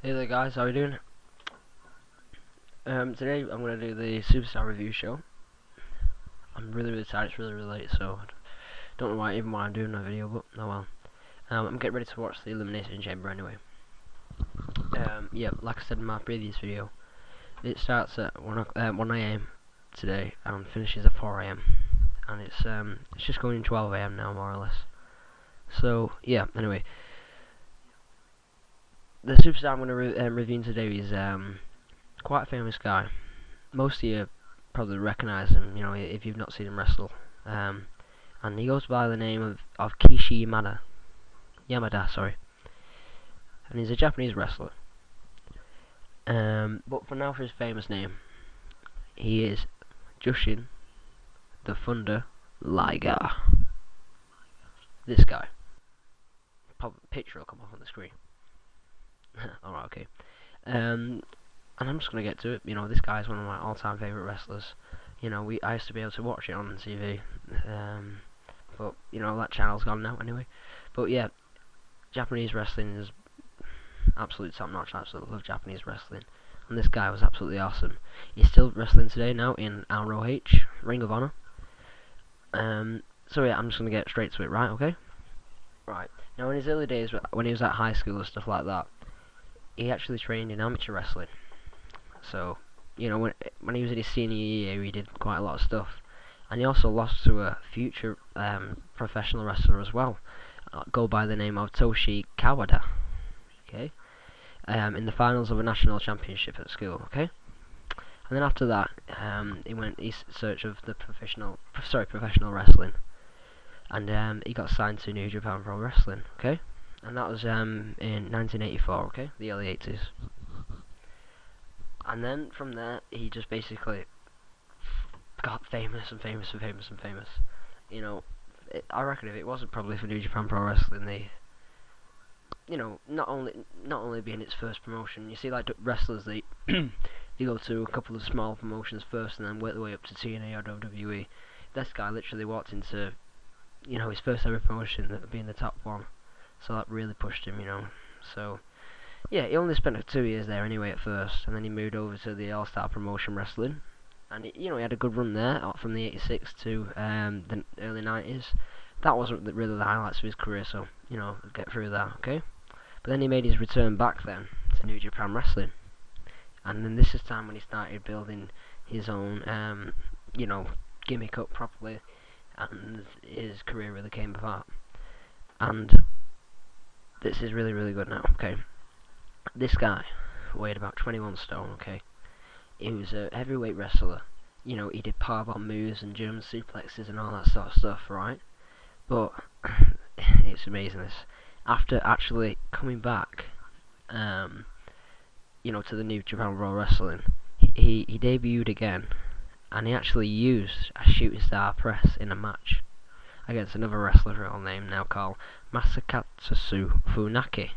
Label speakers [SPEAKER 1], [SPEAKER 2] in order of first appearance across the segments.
[SPEAKER 1] Hey there guys, how are you doing? Today I'm going to do the Superstar review show. I'm really tired, it's really late, so I don't know why I'm doing a video, but oh well. I'm getting ready to watch the Elimination Chamber anyway. Yeah, like I said in my previous video, it starts at 1 AM today and finishes at 4 AM. And it's just going 12 AM now, more or less. So, yeah, anyway. The Superstar I'm going to review today is quite a famous guy. Most of you probably recognise him, you know, if you've not seen him wrestle. And he goes by the name of Kishi Yamada, sorry. And he's a Japanese wrestler. But for now, for his famous name, he is Jushin the Thubder Liger. This guy. Picture will come up on the screen. Alright, okay. And I'm just gonna get to it. You know, this guy is one of my all-time favorite wrestlers. You know, I used to be able to watch it on TV, but you know that channel's gone now anyway. But yeah, Japanese wrestling is absolute top-notch. I absolutely love Japanese wrestling, and this guy was absolutely awesome. He's still wrestling today now in ROH, Ring of Honor. So yeah, I'm just gonna get straight to it, right? Okay. Right. Now, in his early days, when he was at high school and stuff like that, he actually trained in amateur wrestling. So, you know, when he was in his senior year, he did quite a lot of stuff, and he also lost to a future professional wrestler as well, go by the name of Toshi Kawada. Okay, in the finals of a national championship at school. Okay, and then after that, he went in search of the professional wrestling, and he got signed to New Japan Pro Wrestling. Okay, and that was in 1984. Okay, the early 80s. And then from there, he just basically got famous. You know, I reckon if it wasn't probably for New Japan Pro Wrestling, you know, not only being its first promotion, you see, like wrestlers, they go to a couple of small promotions first, and then work their way up to TNA or WWE. This guy literally walked into, you know, his first ever promotion, that being the top one, so that really pushed him, you know. So yeah, he only spent 2 years there anyway at first, and then he moved over to the All-Star Promotion Wrestling, and you know, he had a good run there from the 86 to the early 90s. That wasn't really the highlights of his career, so you know, we'll get through that, okay? But then he made his return back then to New Japan Wrestling, and then this is time when he started building his own, you know, gimmick up properly, and his career really came apart. And this is really good now, okay? This guy weighed about 21 stone, okay? He was a heavyweight wrestler. You know, he did powerbomb moves and German suplexes and all that sort of stuff, right? But it's amazing this. After actually coming back, you know, to the New Japan Pro Wrestling, he debuted again, and he actually used a shooting star press in a match against another wrestler, real name now, called Masakatsu Funaki.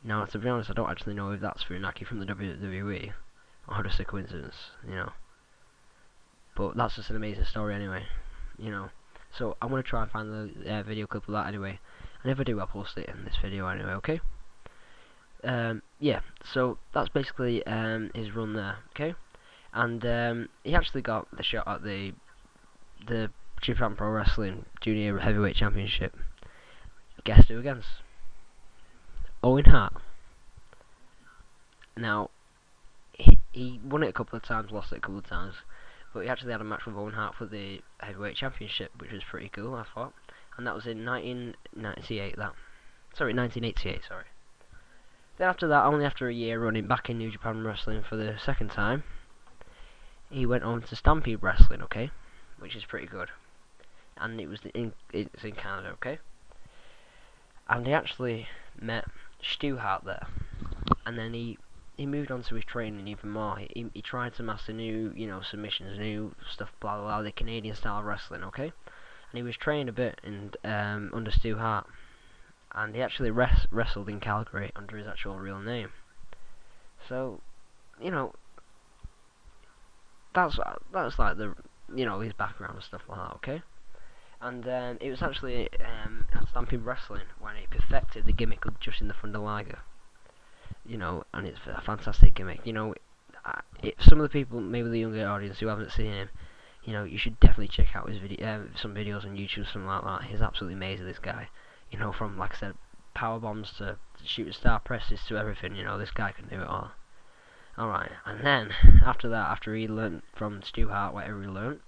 [SPEAKER 1] Now, to be honest, I don't actually know if that's Funaki from the WWE or just a coincidence, you know. But that's just an amazing story anyway, you know. So I'm going to try and find the video clip of that anyway. And if I do, I'll post it in this video anyway, okay? Yeah, so that's basically his run there, okay? And he actually got the shot at the Japan Pro Wrestling Junior Heavyweight Championship. Guess who against? Owen Hart. Now, he won it a couple of times, lost it a couple of times, but he actually had a match with Owen Hart for the Heavyweight Championship, which was pretty cool, I thought. And that was in 1988, 1988, sorry. Then after that, only after a year running back in New Japan Wrestling for the second time, he went on to Stampede Wrestling, okay? Which is pretty good. And it's in Canada, okay? And he actually met Stu Hart there, and then he moved on to his training even more. He tried to master new, you know, submissions, new stuff, blah blah blah, the Canadian style wrestling, okay? And he was trained a bit under Stu Hart, and he actually wrestled in Calgary under his actual real name. So, you know, that's like the, you know, his background and stuff like that, okay? And it was actually at Stampede Wrestling when he perfected the gimmick of Jushin the Thubder Liger. you know, and it's a fantastic gimmick. You know, if some of the people, maybe the younger audience who haven't seen him, you know, you should definitely check out his some videos on YouTube, something like that. He's absolutely amazing, this guy. You know, from, like I said, power bombs to shooting star presses to everything. You know, this guy can do it all. Alright, and then after that, after he learned from Stu Hart whatever he learned,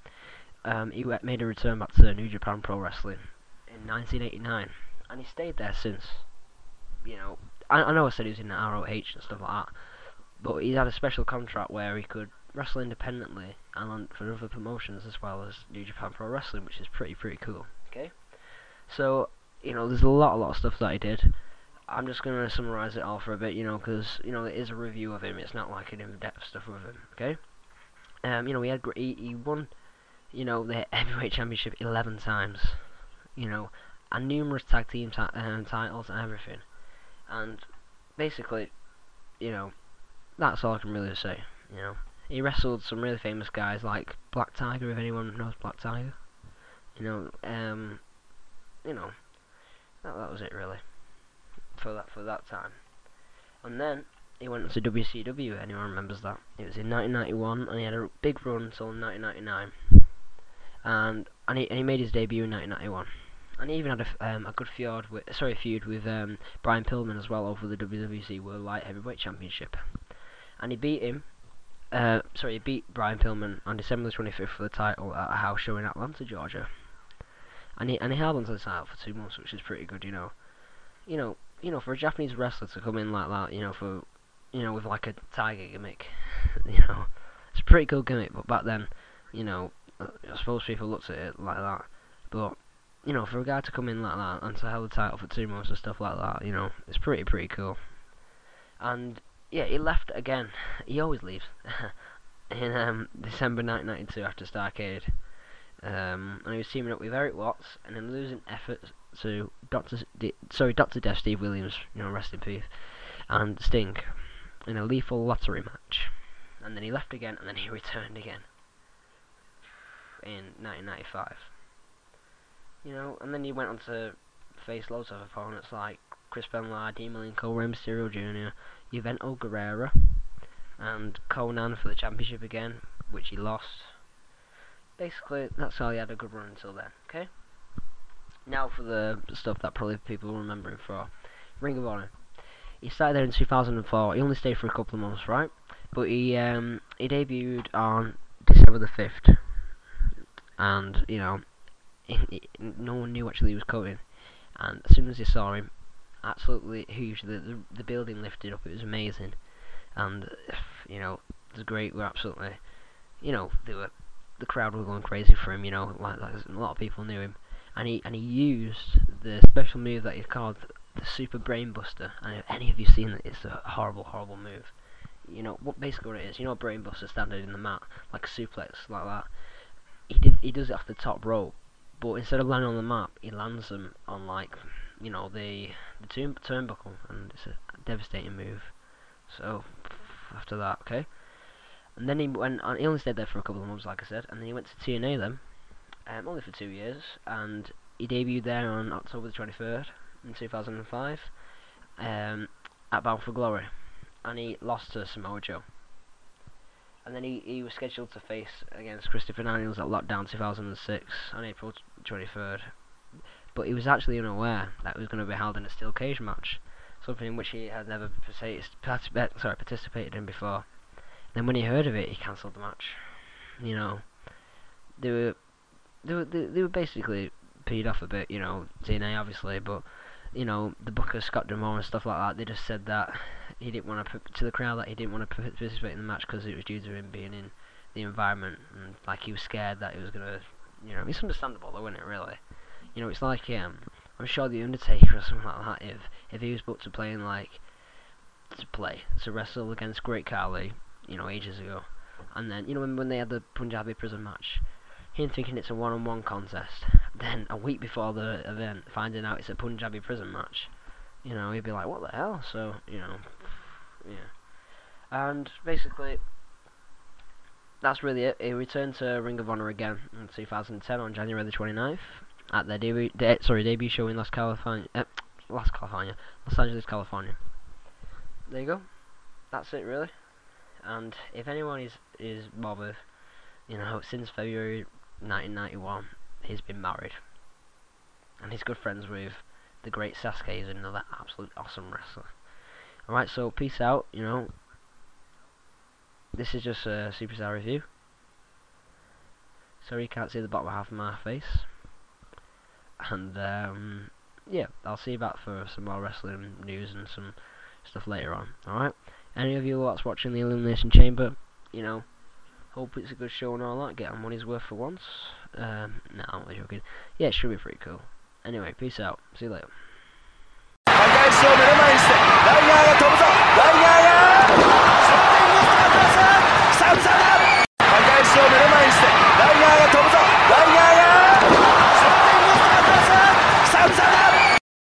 [SPEAKER 1] he made a return back to New Japan Pro Wrestling in 1989, and he stayed there since. You know, I know I said he was in the ROH and stuff like that, but he had a special contract where he could wrestle independently and for other promotions as well as New Japan Pro Wrestling, which is pretty cool. Okay, so you know, there's a lot of stuff that he did. I'm just going to summarise it all for a bit, you know, because, you know, it is a review of him. It's not like an in-depth stuff with him, okay? You know, he won, you know, the heavyweight championship 11 times, you know, and numerous tag team titles and everything. And basically, you know, that's all I can really say, you know. He wrestled some really famous guys like Black Tiger, if anyone knows Black Tiger. You know, that was it really. For that time, and then he went to WCW. Anyone remembers that? It was in 1991, and he had a big run until 1999, and he made his debut in 1991, and he even had a good feud with Brian Pillman as well over the WWC World Light Heavyweight Championship, and he beat him. He beat Brian Pillman on December the 25th for the title at a house show in Atlanta, Georgia, and he held onto the title for 2 months, which is pretty good, you know. You know, for a Japanese wrestler to come in like that, you know, with like a tiger gimmick, you know, it's a pretty cool gimmick. But back then, you know, I suppose people looked at it like that. But you know, for a guy to come in like that and to hold the title for 2 months and stuff like that, you know, it's pretty cool. And yeah, he left again. He always leaves in December 1992 after Starrcade. And he was teaming up with Eric Watts, and in losing efforts to Dr. Death Steve Williams, you know, rest in peace, and Sting in a lethal lottery match. And then he left again, and then he returned again in 1995. You know, and then he went on to face loads of opponents like Chris Benoit, Dean Malenko, Rey Mysterio Jr., Yuvento Guerrero, and Conan for the championship again, which he lost. Basically, that's all he had a good run until then, okay? Now for the stuff that probably people will remember him for. Ring of Honor. He started there in 2004. He only stayed for a couple of months, right? But he debuted on December the 5th. And, you know, no one knew actually he was coming. And as soon as they saw him, absolutely huge. The building lifted up. It was amazing. And, you know, it was great. We're absolutely, you know, the crowd were going crazy for him, you know, like a lot of people knew him, and he used the special move that he called the Super Brain Buster. And if any of you seen it, it's a horrible move. You know what it is. You know, Brain Buster standing in the mat like a suplex like that. He does it off the top rope, but instead of landing on the mat, he lands them on, like, you know, the turnbuckle, and it's a devastating move. So after that, okay. And then he went on, he only stayed there for a couple of months, like I said, and then he went to TNA then, only for 2 years, and he debuted there on October the 23rd in 2005, at Bound for Glory, and he lost to Samoa Joe. And then he was scheduled to face against Christopher Daniels at Lockdown 2006 on April 23rd, but he was actually unaware that it was going to be held in a steel cage match, something in which he had never participated in before. Then when he heard of it, he cancelled the match. You know, they were basically peed off a bit, you know, TNA obviously, but you know, the booker Scott D'Amore and stuff like that, they just said that he didn't want to the crowd that he didn't want to participate in the match because it was due to him being in the environment, and like he was scared that it was gonna, you know, it's understandable though, isn't it? Really, you know, it's like I'm sure the Undertaker or something like that, if he was booked to wrestle against Great Khali, you know, ages ago, and then, you know, when they had the Punjabi prison match, him thinking it's a one-on-one contest, then a week before the event finding out it's a Punjabi prison match, you know, he'd be like, what the hell? So, you know, yeah. And basically, that's really it. He returned to Ring of Honor again in 2010 on January the 29th at their debut show in Los Angeles, California. there you go. That's it really. And if anyone is bothered, you know, since February 1991, he's been married, and he's good friends with the great Sasuke, who's another absolute awesome wrestler. Alright, so peace out, you know. This is just a Superstar review. Sorry you can't see the bottom half of my face. And yeah, I'll see you back for some more wrestling news and some stuff later on. Alright? Any of you that's watching the Elimination Chamber, you know, hope it's a good show and all that. Get our money's worth for once. No, I'm joking. Yeah, it should be pretty cool. Anyway, peace out. See you later.